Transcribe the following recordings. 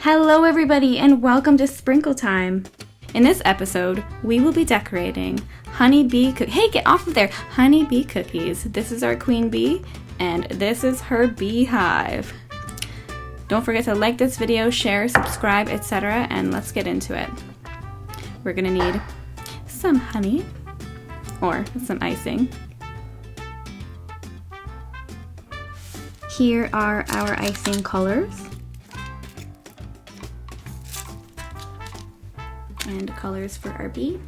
Hello everybody and welcome to Sprinkle Time. In this episode, we will be decorating honeybee cookies. Hey, get off of there! Honeybee cookies. This is our queen bee and this is her beehive. Don't forget to like this video, share, subscribe, etc. and let's get into it. We're gonna need some honey or some icing. Here are our icing colors. And colors for our bee.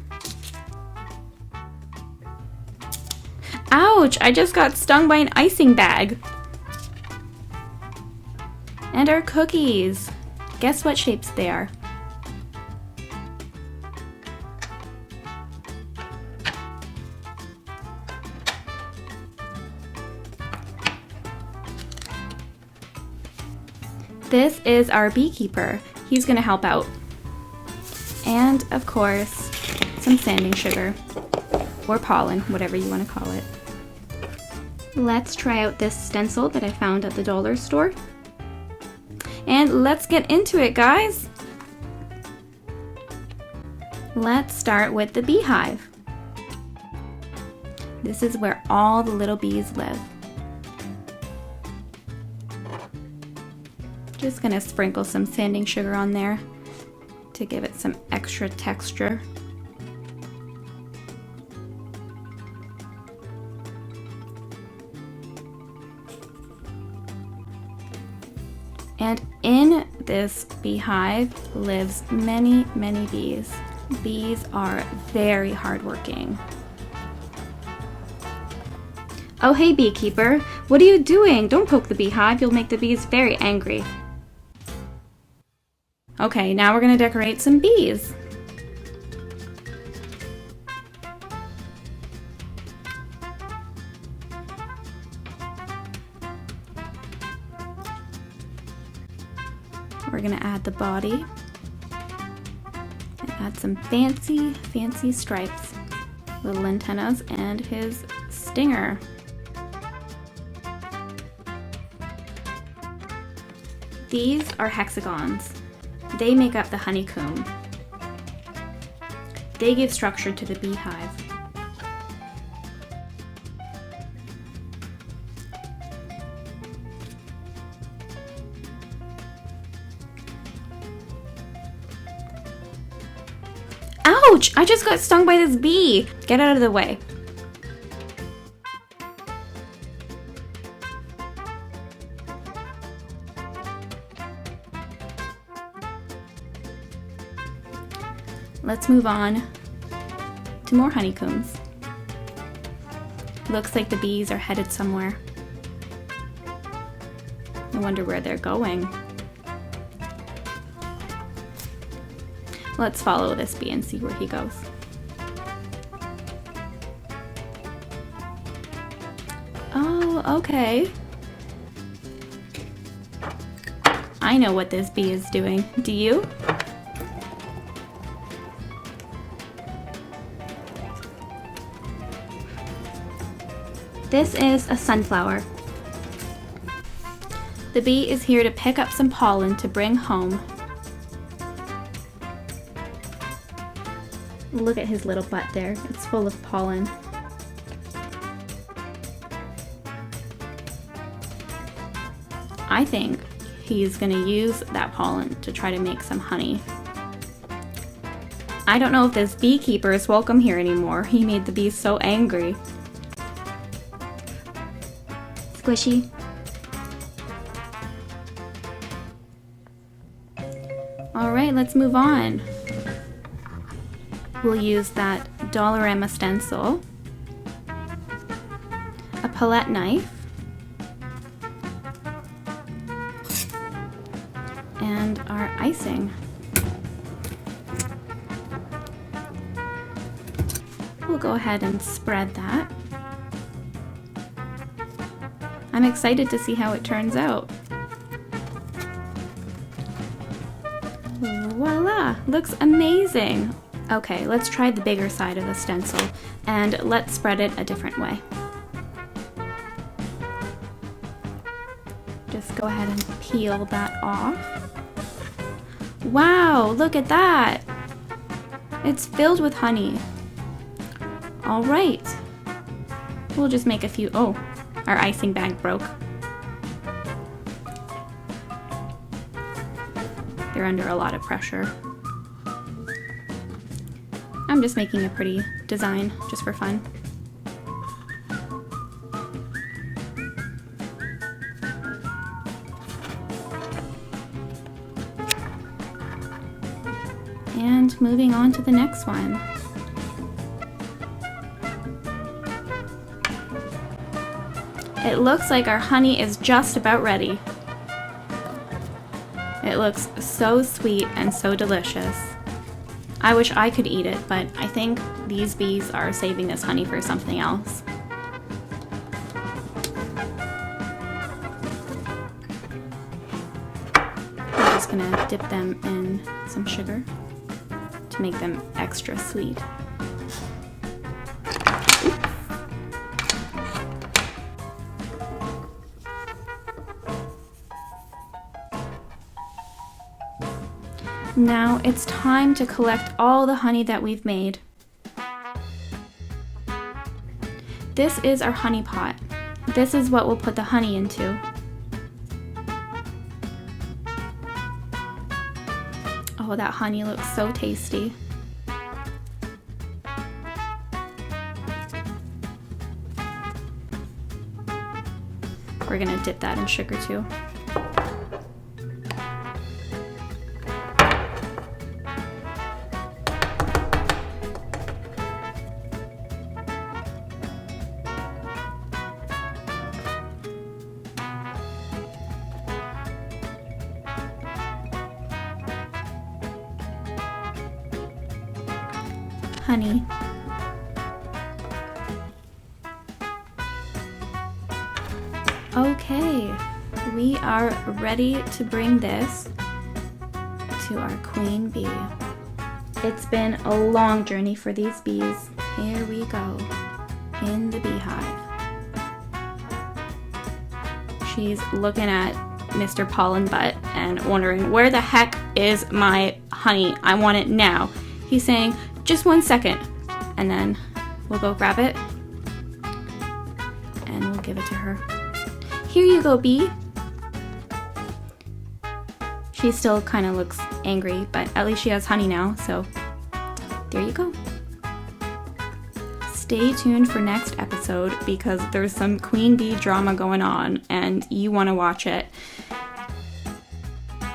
Ouch! I just got stung by an icing bag. And our cookies. Guess what shapes they are? This is our beekeeper. He's gonna help out. And, of course, some sanding sugar, or pollen, whatever you want to call it. Let's try out this stencil that I found at the dollar store. And let's get into it, guys! Let's start with the beehive. This is where all the little bees live. Just gonna sprinkle some sanding sugar on there to give it some extra texture. And in this beehive lives many, many bees. Bees are very hardworking. Oh, hey beekeeper, what are you doing? Don't poke the beehive, you'll make the bees very angry. Okay, now we're going to decorate some bees. We're going to add the body and add some fancy stripes, little antennas, and his stinger. These are hexagons. They make up the honeycomb. They give structure to the beehive. Ouch! I just got stung by this bee! Get out of the way. Let's move on to more honeycombs. Looks like the bees are headed somewhere. I wonder where they're going. Let's follow this bee and see where he goes. Oh, okay. I know what this bee is doing. Do you? This is a sunflower. The bee is here to pick up some pollen to bring home. Look at his little butt there. It's full of pollen. I think he's going to use that pollen to try to make some honey. I don't know if this beekeeper is welcome here anymore. He made the bees so angry. Squishy. Alright, let's move on. We'll use that Dollarama stencil, a palette knife, and our icing. We'll go ahead and spread that. I'm excited to see how it turns out. Voila! Looks amazing! Okay, let's try the bigger side of the stencil and let's spread it a different way. Just go ahead and peel that off. Wow, look at that! It's filled with honey. All right. We'll just make a few. Oh, our icing bag broke. They're under a lot of pressure. I'm just making a pretty design just for fun. And moving on to the next one. It looks like our honey is just about ready. It looks so sweet and so delicious. I wish I could eat it, but I think these bees are saving this honey for something else. I'm just gonna dip them in some sugar to make them extra sweet. Now it's time to collect all the honey that we've made. This is our honey pot. This is what we'll put the honey into. Oh, that honey looks so tasty. We're gonna dip that in sugar too. Honey. Okay, we are ready to bring this to our queen bee. It's been a long journey for these bees. Here we go, in the beehive. She's looking at Mr. Pollen Butt and wondering, where the heck is my honey? I want it now. He's saying, just 1 second, and then we'll go grab it and we'll give it to her. Here you go, bee. She still kind of looks angry, but at least she has honey now, so there you go. Stay tuned for next episode because there's some queen bee drama going on and you want to watch it.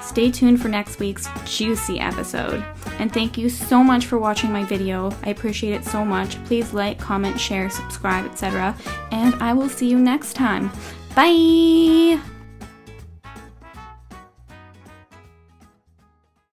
Stay tuned for next week's juicy episode. And thank you so much for watching my video. I appreciate it so much. Please like, comment, share, subscribe, etc. And I will see you next time. Bye!